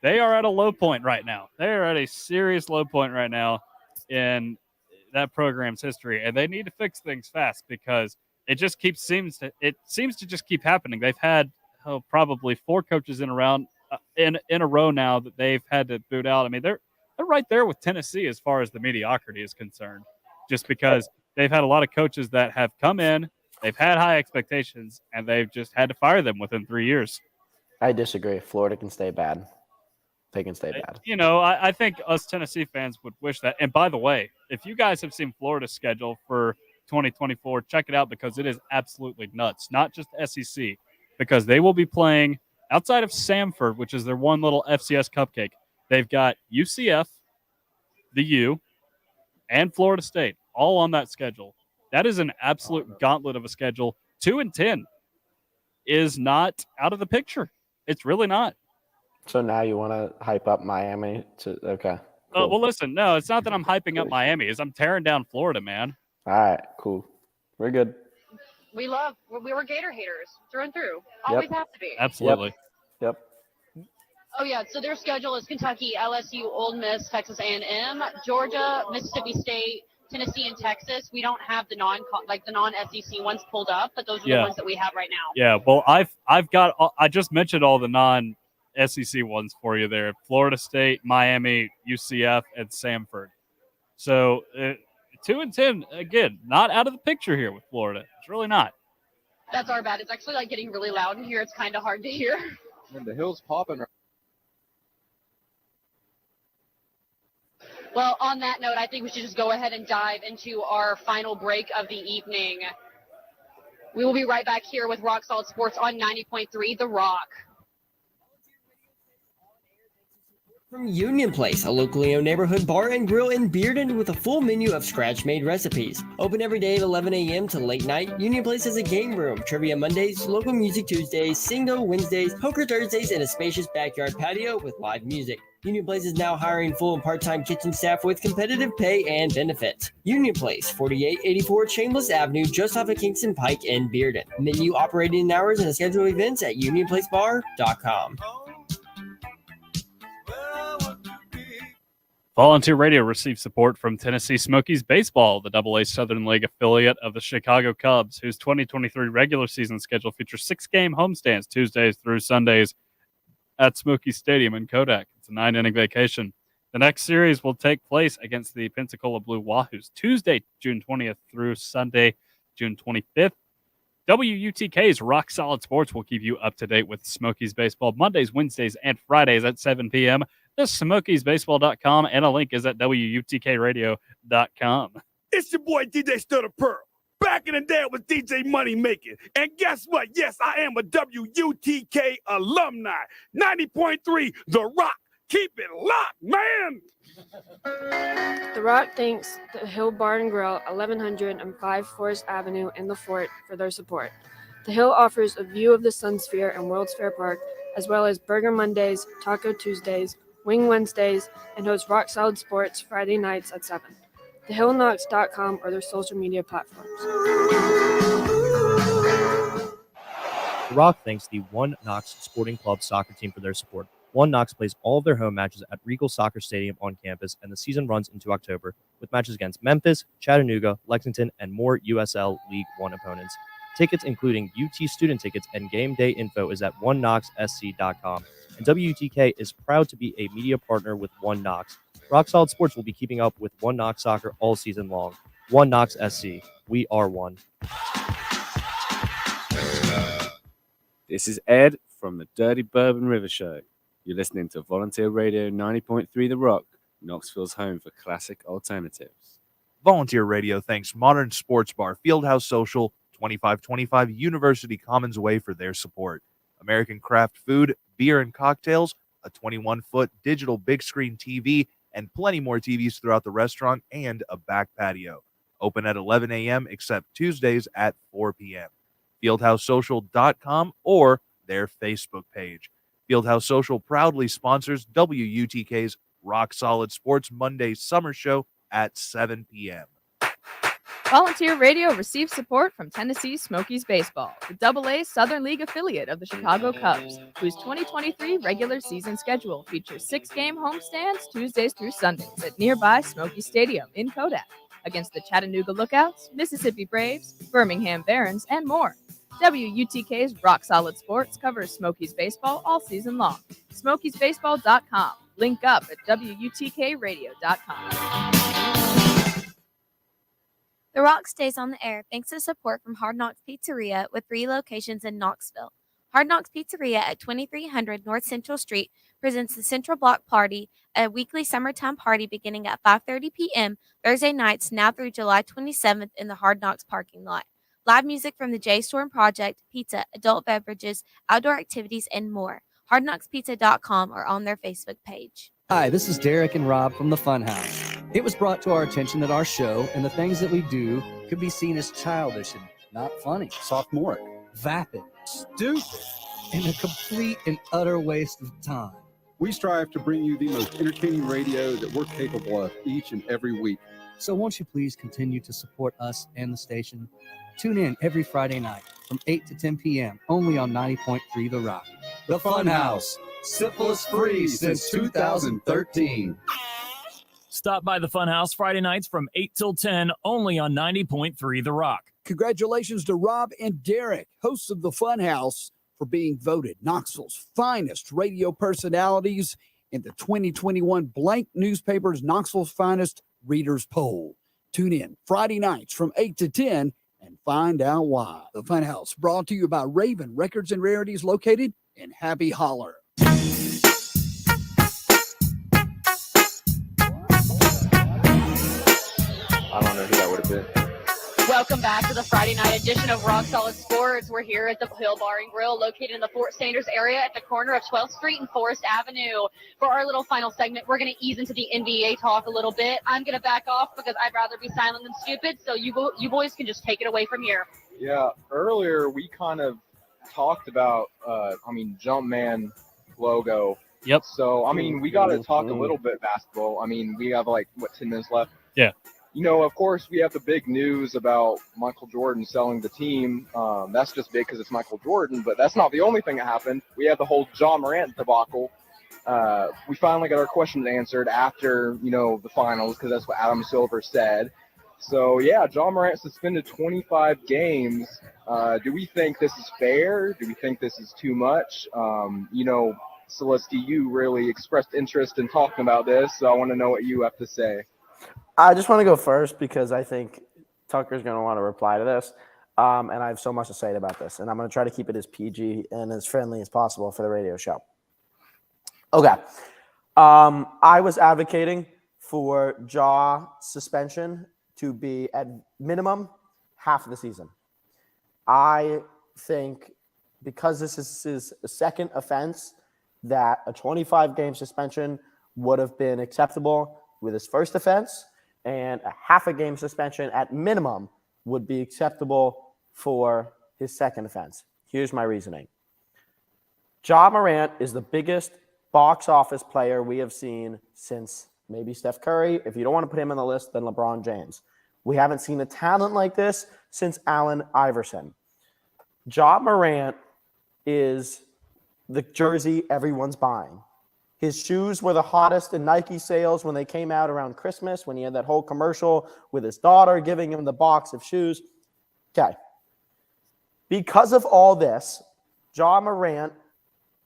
they are at a low point right now. They are at a serious low point right now in that program's history, and they need to fix things fast because it seems to just keep happening. They've had probably 4 coaches in a row now that they've had to boot out. I mean, they're right there with Tennessee as far as the mediocrity is concerned. Just because they've had a lot of coaches that have come in, they've had high expectations, and they've just had to fire them within 3 years. I disagree. Florida can stay bad. They can stay bad. I think us Tennessee fans would wish that. And by the way, if you guys have seen Florida's schedule for 2024, check it out because it is absolutely nuts. Not just SEC, because they will be playing outside of Samford, which is their one little FCS cupcake. They've got UCF, the U, and Florida State, all on that schedule. That is an absolute gauntlet of a schedule. 2-10 is not out of the picture. It's really not. So now you want to hype up Miami? Okay. Cool. Well, listen, no, it's not that I'm hyping up Miami. I'm tearing down Florida, man. All right, cool. We're good. We were Gator haters through and through. Always have to be. Absolutely. Yep. Oh, yeah, so their schedule is Kentucky, LSU, Ole Miss, Texas A&M, Georgia, Mississippi State, Tennessee, and Texas. We don't have the non-SEC ones pulled up, but those are the ones that we have right now. Yeah, well, I just mentioned all the non-SEC ones for you there. Florida State, Miami, UCF, and Samford. So 2-10, again, not out of the picture here with Florida. It's really not. That's our bad. It's actually getting really loud in here. It's kind of hard to hear. And the hill's popping. Well, on that note, I think we should just go ahead and dive into our final break of the evening. We will be right back here with Rock Solid Sports on 90.3 The Rock. From Union Place, a locally owned neighborhood bar and grill in Bearden with a full menu of scratch-made recipes. Open every day at 11 a.m. to late night, Union Place has a game room, trivia Mondays, local music Tuesdays, Singo Wednesdays, poker Thursdays, and a spacious backyard patio with live music. Union Place is now hiring full and part-time kitchen staff with competitive pay and benefits. Union Place, 4884 Chambliss Avenue, just off of Kingston Pike in Bearden. Menu operating hours and schedule events at unionplacebar.com. Volunteer Radio receives support from Tennessee Smokies Baseball, the AA Southern League affiliate of the Chicago Cubs, whose 2023 regular season schedule features 6-game homestands Tuesdays through Sundays. at Smoky Stadium in Kodak. It's a 9-inning vacation. The next series will take place against the Pensacola Blue Wahoos Tuesday, June 20th through Sunday, June 25th. WUTK's Rock Solid Sports will keep you up to date with Smokies baseball Mondays, Wednesdays, and Fridays at 7 p.m. That's SmokiesBaseball.com, and a link is at WUTKRadio.com. It's your boy DJ Stutter Pearl. Back in the day with DJ Money Making. And guess what? Yes, I am a WUTK alumni. 90.3 The Rock. Keep it locked, man. The Rock thanks the Hill Bar and Grill, 1105 Forest Avenue in the Fort, for their support. The Hill offers a view of the Sun Sphere and World's Fair Park, as well as Burger Mondays, Taco Tuesdays, Wing Wednesdays, and hosts Rock Solid Sports Friday nights at 7. TheHillKnocks.com or their social media platforms. The Rock thanks the One Knox Sporting Club soccer team for their support. One Knox plays all of their home matches at Regal Soccer Stadium on campus, and the season runs into October with matches against Memphis, Chattanooga, Lexington, and more USL League One opponents. Tickets, including UT student tickets and game day info, is at oneknoxsc.com. And WUTK is proud to be a media partner with One Knox. Rock Solid Sports will be keeping up with One Knox Soccer all season long. One Knox SC. We are one. This is Ed from the Dirty Bourbon River Show. You're listening to Volunteer Radio 90.3 The Rock, Knoxville's home for classic alternatives. Volunteer Radio thanks Modern Sports Bar, Fieldhouse Social, 2525 University Commons Way for their support. American Craft Food, Beer and Cocktails, a 21-foot digital big screen TV, and plenty more TVs throughout the restaurant and a back patio. Open at 11 a.m. except Tuesdays at 4 p.m. FieldhouseSocial.com or their Facebook page. Fieldhouse Social proudly sponsors WUTK's Rock Solid Sports Monday Summer Show at 7 p.m. Volunteer Radio receives support from Tennessee Smokies Baseball, the AA Southern League affiliate of the Chicago Cubs, whose 2023 regular season schedule features 6-game homestands Tuesdays through Sundays at nearby Smoky Stadium in Kodak against the Chattanooga Lookouts, Mississippi Braves, Birmingham Barons, and more. WUTK's Rock Solid Sports covers Smokies Baseball all season long. SmokiesBaseball.com. Link up at WUTKRadio.com. The Rock stays on the air thanks to support from Hard Knocks Pizzeria with 3 locations in Knoxville. Hard Knocks Pizzeria at 2300 North Central Street presents the Central Block Party, a weekly summertime party beginning at 5:30 p.m. Thursday nights now through July 27th in the Hard Knocks parking lot. Live music from the J Storm Project, pizza, adult beverages, outdoor activities, and more. HardKnocksPizza.com or on their Facebook page. Hi, this is Derek and Rob from the Funhouse. It was brought to our attention that our show and the things that we do could be seen as childish and not funny, sophomoric, vapid, stupid, and a complete and utter waste of time. We strive to bring you the most entertaining radio that we're capable of each and every week. So won't you please continue to support us and the station? Tune in every Friday night from 8 to 10 p.m. only on 90.3 The Rock. The Funhouse. Syphilis free since 2013. Stop by the Funhouse Friday nights from 8 till 10 only on 90.3 The Rock. Congratulations to Rob and Derek, hosts of the Funhouse, for being voted Knoxville's finest radio personalities in the 2021 Blank Newspaper's Knoxville's Finest Readers Poll. Tune in Friday nights from 8 to 10 and find out why. The Funhouse, brought to you by Raven Records and Rarities, located in Happy Holler. I don't know who that would have been. Welcome back to the Friday night edition of Rock Solid Sports. We're here at the Hill Bar and Grill, located in the Fort Sanders area at the corner of 12th Street and Forest Avenue. For our little final segment, we're going to ease into the NBA talk a little bit. I'm going to back off because I'd rather be silent than stupid, so you boys can just take it away from here. Yeah, earlier we kind of talked about, Jumpman logo. Yep. So, we got to talk a little bit basketball. We have 10 minutes left? Yeah. Of course, we have the big news about Michael Jordan selling the team. That's just big because it's Michael Jordan, but that's not the only thing that happened. We have the whole John Morant debacle. We finally got our questions answered after, the finals, because that's what Adam Silver said. So, yeah, John Morant suspended 25 games. Do we think this is fair? Do we think this is too much? Celestia, you really expressed interest in talking about this, so I want to know what you have to say. I just want to go first because I think Tucker's going to want to reply to this. And I have so much to say about this. And I'm going to try to keep it as PG and as friendly as possible for the radio show. Okay. I was advocating for jaw suspension to be at minimum half of the season. I think because this is his second offense, that a 25-game suspension would have been acceptable with his first offense, and a half a game suspension at minimum would be acceptable for his second offense. Here's my reasoning. Ja Morant is the biggest box office player we have seen since maybe Steph Curry. If you don't want to put him on the list, then LeBron James. We haven't seen a talent like this since Allen Iverson. Ja Morant is the jersey everyone's buying. His shoes were the hottest in Nike sales when they came out around Christmas, when he had that whole commercial with his daughter giving him the box of shoes. Okay. Because of all this, Ja Morant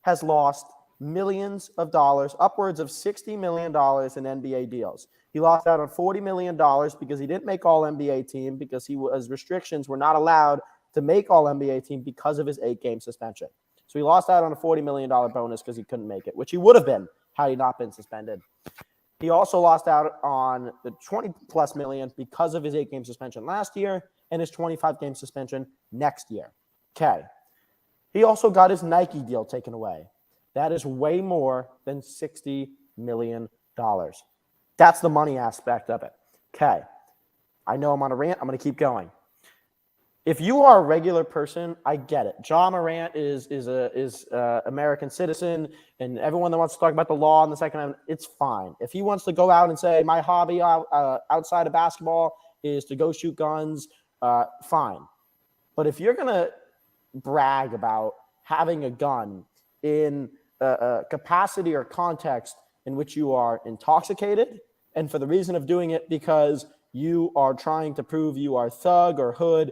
has lost millions of dollars, upwards of $60 million in NBA deals. He lost out on $40 million because he didn't make All-NBA team, because his restrictions were not allowed to make All-NBA team because of his 8-game suspension. So he lost out on a $40 million bonus because he couldn't make it, which he would have been had he not been suspended. He also lost out on the 20-plus million because of his 8-game suspension last year and his 25-game suspension next year. Okay. He also got his Nike deal taken away. That is way more than $60 million. That's the money aspect of it. Okay. I know I'm on a rant. I'm going to keep going. If you are a regular person, I get it. Ja Morant is a American citizen, and everyone that wants to talk about the law in the Second Amendment, it's fine. If he wants to go out and say, my hobby outside of basketball is to go shoot guns, fine. But if you're going to brag about having a gun in a capacity or context in which you are intoxicated, and for the reason of doing it because you are trying to prove you are thug or hood,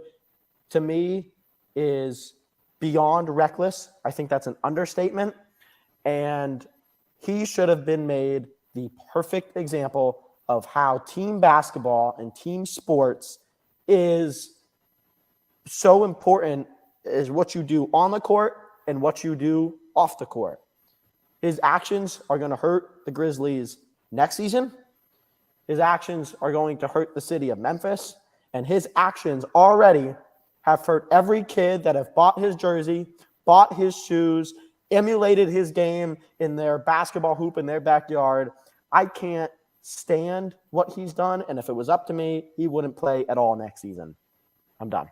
to me is beyond reckless. I think that's an understatement. And he should have been made the perfect example of how team basketball and team sports is so important, is what you do on the court and what you do off the court. His actions are going to hurt the Grizzlies next season. His actions are going to hurt the city of Memphis. And his actions already have hurt every kid that have bought his jersey, bought his shoes, emulated his game in their basketball hoop in their backyard. I can't stand what he's done, and if it was up to me, he wouldn't play at all next season. I'm done.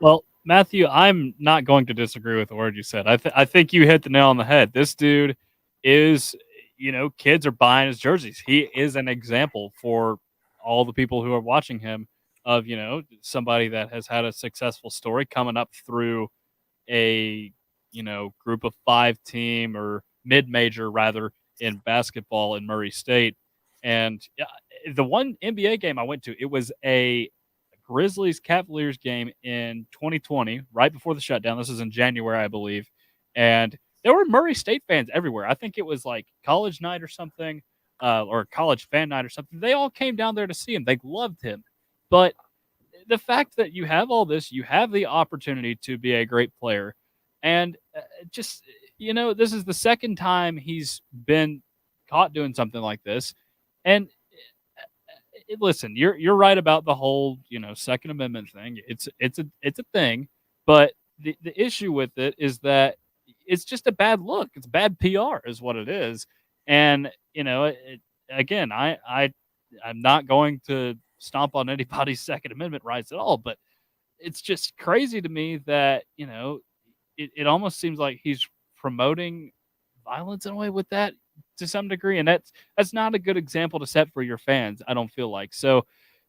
Well, Matthew, I'm not going to disagree with the word you said. I think you hit the nail on the head. This dude is, kids are buying his jerseys. He is an example for all the people who are watching him of, somebody that has had a successful story coming up through a, group of 5 team or mid-major rather in basketball in Murray State. And the one NBA game I went to, it was a Grizzlies Cavaliers game in 2020, right before the shutdown. This is in January, I believe. And there were Murray State fans everywhere. I think it was like college night or something, or college fan night or something. They all came down there to see him. They loved him. But the fact that you have all this, you have the opportunity to be a great player. And this is the second time he's been caught doing something like this. And listen, you're right about the whole, Second Amendment thing. It's a thing, but the issue with it is that it's just a bad look. It's bad PR is what it is. And, again, I'm not going to stomp on anybody's Second Amendment rights at all, but it's just crazy to me that, it almost seems like he's promoting violence in a way with that to some degree. And that's not a good example to set for your fans, I don't feel like. So,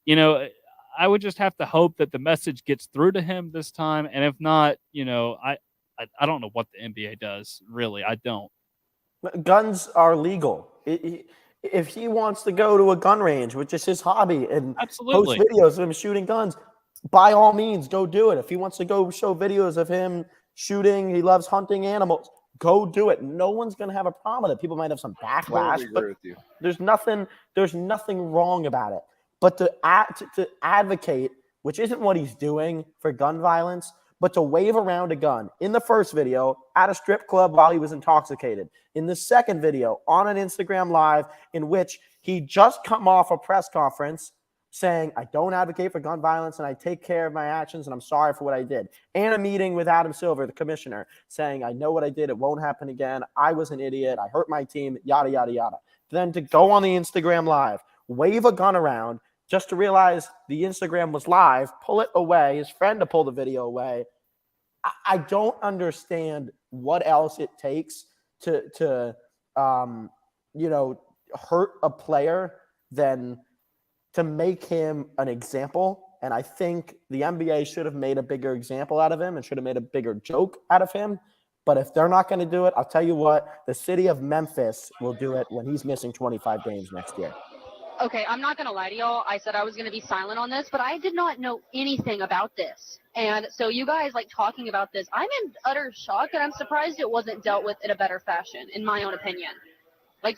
I would just have to hope that the message gets through to him this time. And if not, I don't know what the NBA does, really. I don't. Guns are legal. If he wants to go to a gun range, which is his hobby, and Absolutely. post videos of him shooting guns, by all means, go do it. If he wants to go show videos of him shooting, he loves hunting animals, Go do it. No one's going to have a problem with it. People might have some backlash, Totally but agree with you. there's nothing wrong about it. But to advocate, which isn't what he's doing for gun violence, but to wave around a gun in the first video at a strip club while he was intoxicated. In the second video on an Instagram Live in which he just come off a press conference saying, I don't advocate for gun violence and I take care of my actions and I'm sorry for what I did. And a meeting with Adam Silver, the commissioner, saying, I know what I did. It won't happen again. I was an idiot. I hurt my team, yada, yada, yada. Then to go on the Instagram Live, wave a gun around just to realize the Instagram was live, pull it away, his friend to pull the video away. I don't understand what else it takes to hurt a player than to make him an example. And I think the NBA should have made a bigger example out of him and should have made a bigger joke out of him. But if they're not going to do it, I'll tell you what, the city of Memphis will do it when he's missing 25 games next year. Okay, I'm not going to lie to y'all. I said I was going to be silent on this, but I did not know anything about this. And so you guys talking about this, I'm in utter shock, and I'm surprised it wasn't dealt with in a better fashion, in my own opinion.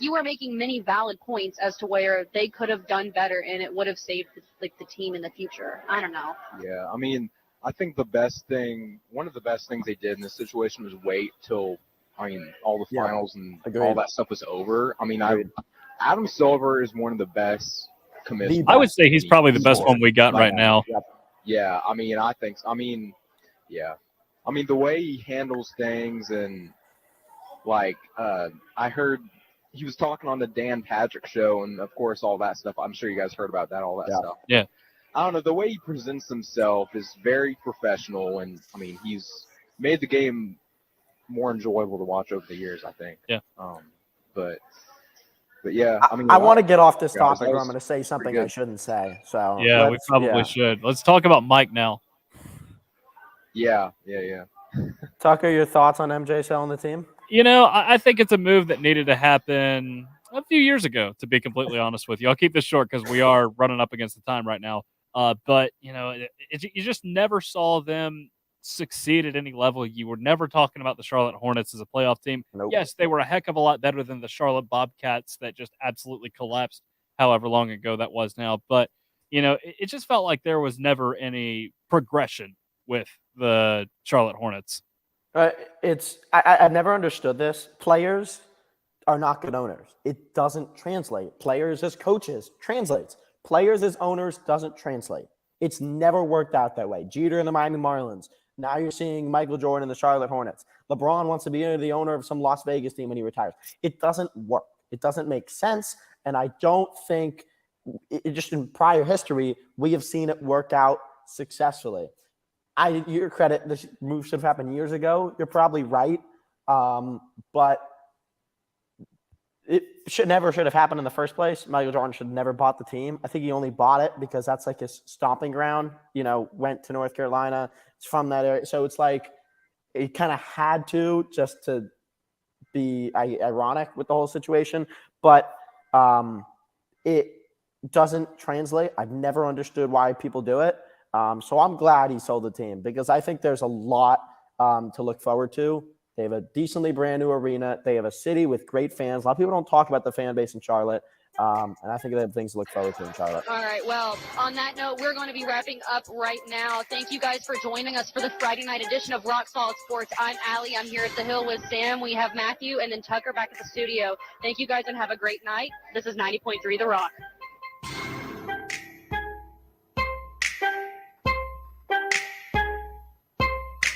You were making many valid points as to where they could have done better, and it would have saved the team in the future. I don't know. Yeah, I mean, I think one of the best things they did in this situation was wait till, all the finals and all that stuff was over. I mean, Adam Silver is one of the best commissioners. I would say he's probably the best one we got right now. Yeah, I mean, I think so. Yeah. I mean, the way he handles things and, I heard he was talking on the Dan Patrick show and, of course, all that stuff. I'm sure you guys heard about that, all that stuff. Yeah. I don't know. The way he presents himself is very professional, and, he's made the game more enjoyable to watch over the years, I think. Yeah. But yeah, I want to get off this topic or I'm going to say something I shouldn't say. So yeah, we probably should. Let's talk about Mike now. Yeah. Tucker, your thoughts on MJ selling the team? I think it's a move that needed to happen a few years ago, to be completely honest with you. I'll keep this short because we are running up against the time right now. But, you just never saw them succeed at any level. You were never talking about the Charlotte Hornets as a playoff team. Nope. Yes, they were a heck of a lot better than the Charlotte Bobcats that just absolutely collapsed however long ago that was now. But, it just felt like there was never any progression with the Charlotte Hornets. I've never understood this. Players are not good owners. It doesn't translate. Players as coaches translates. Players as owners doesn't translate. It's never worked out that way. Jeter and the Miami Marlins. Now you're seeing Michael Jordan and the Charlotte Hornets. LeBron wants to be the owner of some Las Vegas team when he retires. It doesn't work. It doesn't make sense. And I don't think, just in prior history, we have seen it work out successfully. Your credit, this move should have happened years ago. You're probably right. But it should have happened in the first place. Michael Jordan should have never bought the team. I think he only bought it because that's his stomping ground. Went to North Carolina. It's from that area. So it's he kind of had to, just to be ironic with the whole situation. But it doesn't translate. I've never understood why people do it. So I'm glad he sold the team because I think there's a lot to look forward to. They have a decently brand new arena. They have a city with great fans. A lot of people don't talk about the fan base in Charlotte. And I think they have things to look forward to in Charlotte. All right. Well, on that note, we're going to be wrapping up right now. Thank you guys for joining us for the Friday night edition of Rock Solid Sports. I'm Allie. I'm here at the Hill with Sam. We have Matthew and then Tucker back at the studio. Thank you guys and have a great night. This is 90.3 The Rock.